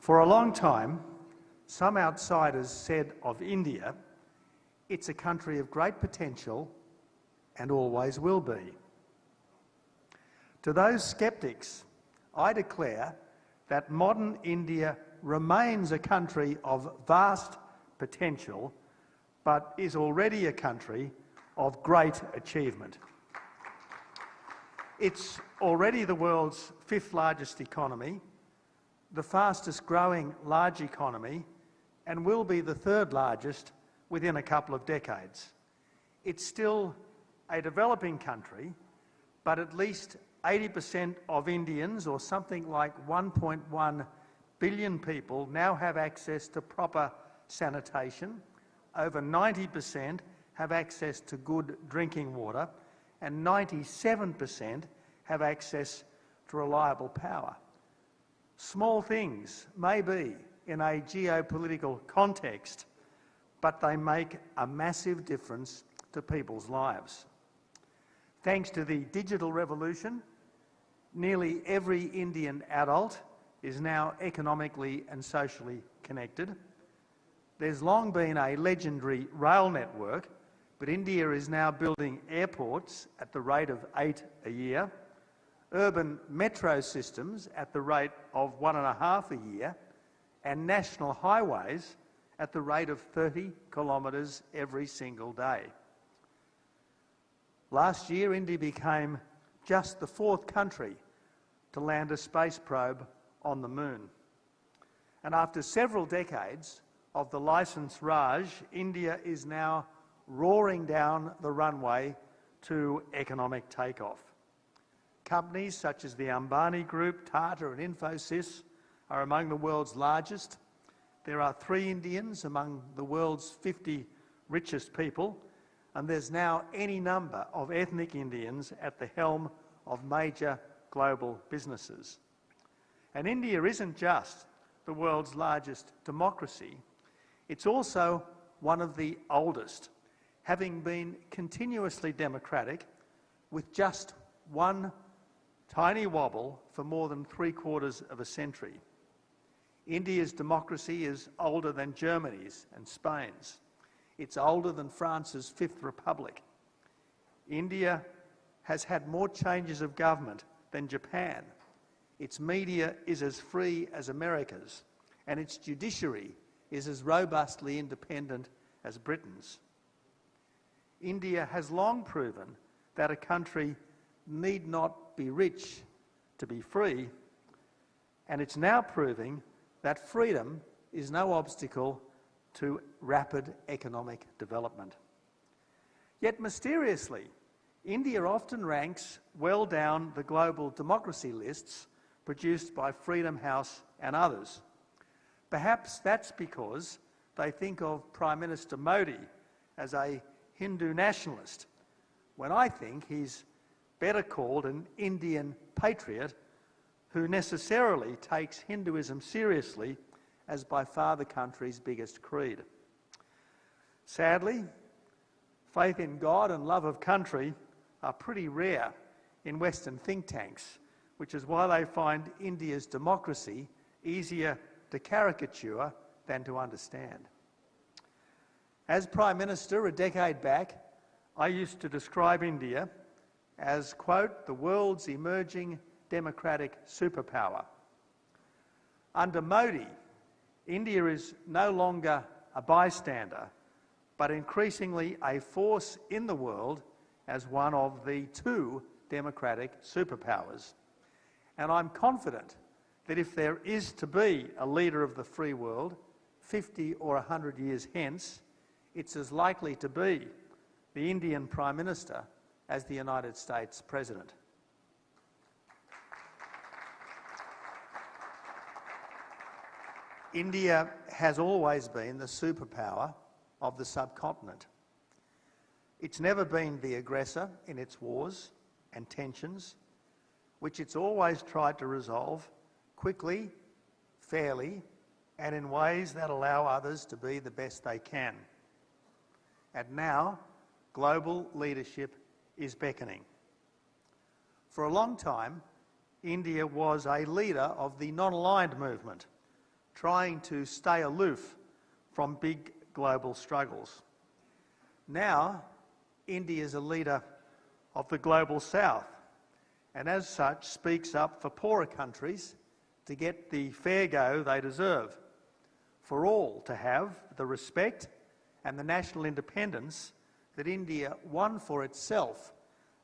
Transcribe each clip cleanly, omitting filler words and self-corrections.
For a long time, some outsiders said of India, it's a country of great potential and always will be. To those sceptics, I declare that modern India remains a country of vast potential, but is already a country of great achievement. It's already the world's fifth largest economy, the fastest growing large economy, and will be the third largest within a couple of decades. It's still a developing country, but at least 80% of Indians, or something like 1.1 billion people, now have access to proper sanitation. Over 90% have access to good drinking water, and 97% have access to reliable power. Small things, maybe, in a geopolitical context, but they make a massive difference to people's lives. Thanks to the digital revolution, nearly every Indian adult is now economically and socially connected. There's long been a legendary rail network, but India is now building airports at the rate of 8 a year, urban metro systems at the rate of 1.5 a year, and national highways at the rate of 30 kilometres every single day. Last year, India became just the 4th country to land a space probe on the moon. And after several decades of the licence Raj, India is now roaring down the runway to economic takeoff. Companies such as the Ambani Group, Tata and Infosys are among the world's largest. There are 3 Indians among the world's 50 richest people, and there's now any number of ethnic Indians at the helm of major global businesses. And India isn't just the world's largest democracy, it's also one of the oldest, having been continuously democratic with just one tiny wobble for more than 3/4 of a century. India's democracy is older than Germany's and Spain's. It's older than France's Fifth Republic. India has had more changes of government than Japan. Its media is as free as America's, and its judiciary is as robustly independent as Britain's. India has long proven that a country need not be rich to be free, and it's now proving that freedom is no obstacle to rapid economic development. Yet mysteriously, India often ranks well down the global democracy lists produced by Freedom House and others. Perhaps that's because they think of Prime Minister Modi as a Hindu nationalist, when I think he's better called an Indian patriot who necessarily takes Hinduism seriously as by far the country's biggest creed. Sadly, faith in God and love of country are pretty rare in Western think tanks, which is why they find India's democracy easier to caricature than to understand. As Prime Minister a decade back, I used to describe India as, quote, the world's emerging democratic superpower. Under Modi, India is no longer a bystander, but increasingly a force in the world as one of the 2 democratic superpowers. And I'm confident that if there is to be a leader of the free world 50 or 100 years hence, it's as likely to be the Indian Prime Minister as the United States President. India has always been the superpower of the subcontinent. It's never been the aggressor in its wars and tensions, which it's always tried to resolve quickly, fairly, and in ways that allow others to be the best they can. And now, global leadership is beckoning. For a long time, India was a leader of the non-aligned movement, trying to stay aloof from big global struggles. Now, India is a leader of the global south, and as such speaks up for poorer countries to get the fair go they deserve, for all to have the respect and the national independence that India won for itself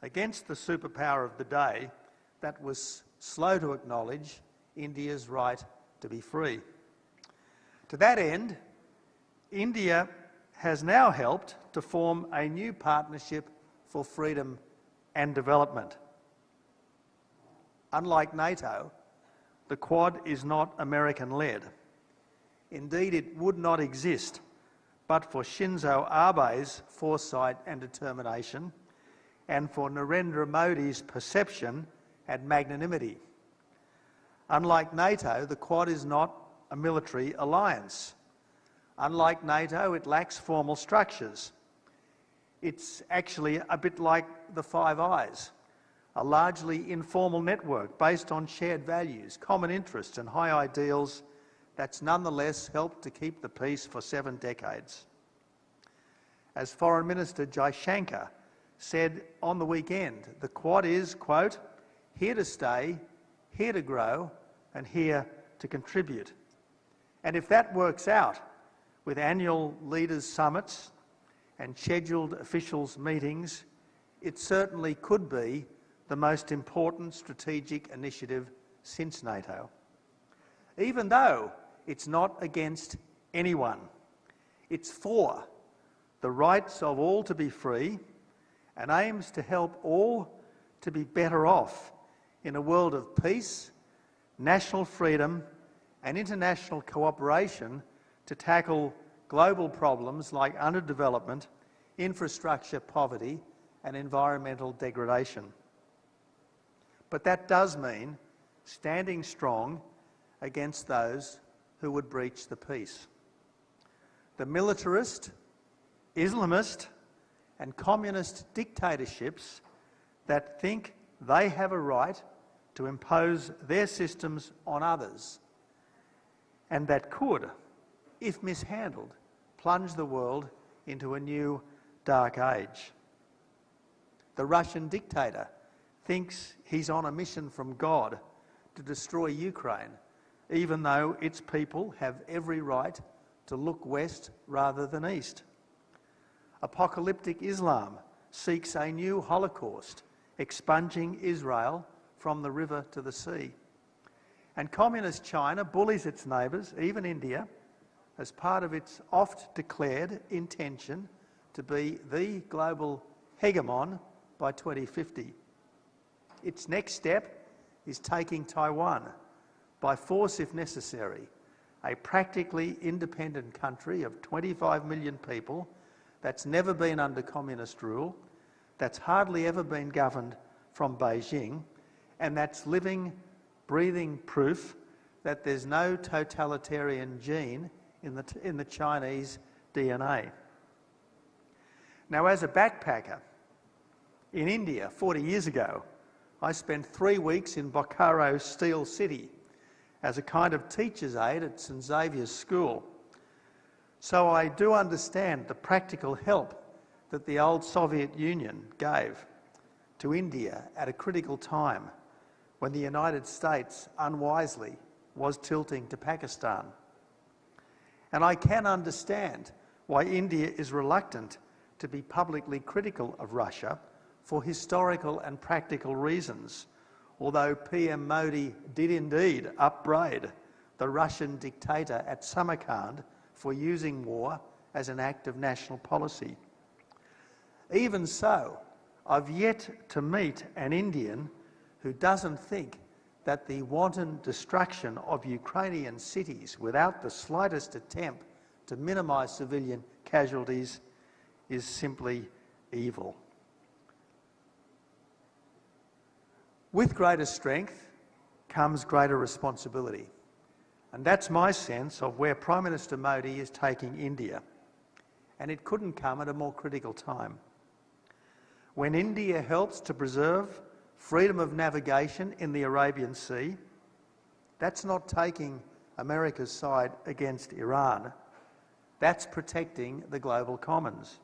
against the superpower of the day that was slow to acknowledge India's right to be free. To that end, India has now helped to form a new partnership for freedom and development. Unlike NATO, the Quad is not American-led. Indeed, it would not exist but for Shinzo Abe's foresight and determination, and for Narendra Modi's perception and magnanimity. Unlike NATO, the Quad is not a military alliance. Unlike NATO, it lacks formal structures. It's actually a bit like the Five Eyes, a largely informal network based on shared values, common interests and high ideals that's nonetheless helped to keep the peace for 7 decades. As Foreign Minister Jaishankar said on the weekend, the Quad is, quote, here to stay, here to grow and here to contribute. And if that works out with annual leaders' summits and scheduled officials' meetings, it certainly could be the most important strategic initiative since NATO. Even though it's not against anyone, it's for the rights of all to be free and aims to help all to be better off in a world of peace, national freedom and international cooperation to tackle global problems like underdevelopment, infrastructure poverty and environmental degradation. But that does mean standing strong against those who would breach the peace. The militarist, Islamist and communist dictatorships that think they have a right to impose their systems on others, and that could, if mishandled, plunge the world into a new dark age. The Russian dictator thinks he's on a mission from God to destroy Ukraine, even though its people have every right to look west rather than east. Apocalyptic Islam seeks a new Holocaust, expunging Israel from the river to the sea. And Communist China bullies its neighbours, even India, as part of its oft-declared intention to be the global hegemon by 2050. Its next step is taking Taiwan, by force if necessary, a practically independent country of 25 million people that's never been under communist rule, that's hardly ever been governed from Beijing, and that's living, breathing proof that there's no totalitarian gene in the Chinese DNA. Now, as a backpacker in India 40 years ago, I spent 3 weeks in Bokaro Steel City as a kind of teacher's aide at St Xavier's School. So I do understand the practical help that the old Soviet Union gave to India at a critical time when the United States unwisely was tilting to Pakistan. And I can understand why India is reluctant to be publicly critical of Russia for historical and practical reasons, although PM Modi did indeed upbraid the Russian dictator at Samarkand for using war as an act of national policy. Even so, I've yet to meet an Indian who doesn't think that the wanton destruction of Ukrainian cities without the slightest attempt to minimise civilian casualties is simply evil. With greater strength comes greater responsibility. And that's my sense of where Prime Minister Modi is taking India. And it couldn't come at a more critical time. When India helps to preserve freedom of navigation in the Arabian Sea, that's not taking America's side against Iran, that's protecting the global commons.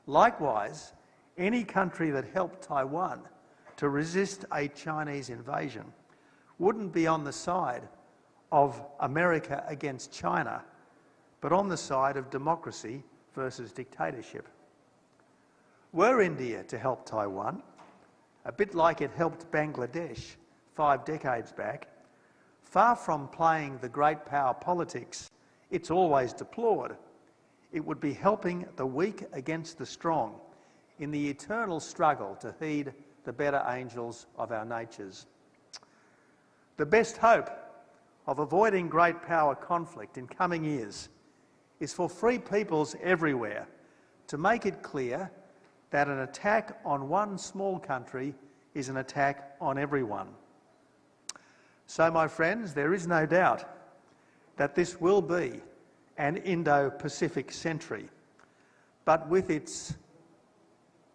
Likewise, any country that helped Taiwan to resist a Chinese invasion wouldn't be on the side of America against China, but on the side of democracy versus dictatorship. Were India to help Taiwan, a bit like it helped Bangladesh 5 decades back, far from playing the great power politics it's always deplored, it would be helping the weak against the strong in the eternal struggle to heed the better angels of our natures. The best hope of avoiding great power conflict in coming years is for free peoples everywhere to make it clear that an attack on one small country is an attack on everyone. So, my friends, there is no doubt that this will be an Indo-Pacific century, but with its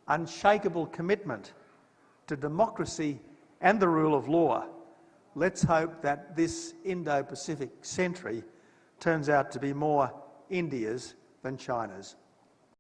unshakable commitment to democracy and the rule of law, let's hope that this Indo-Pacific century turns out to be more India's than China's.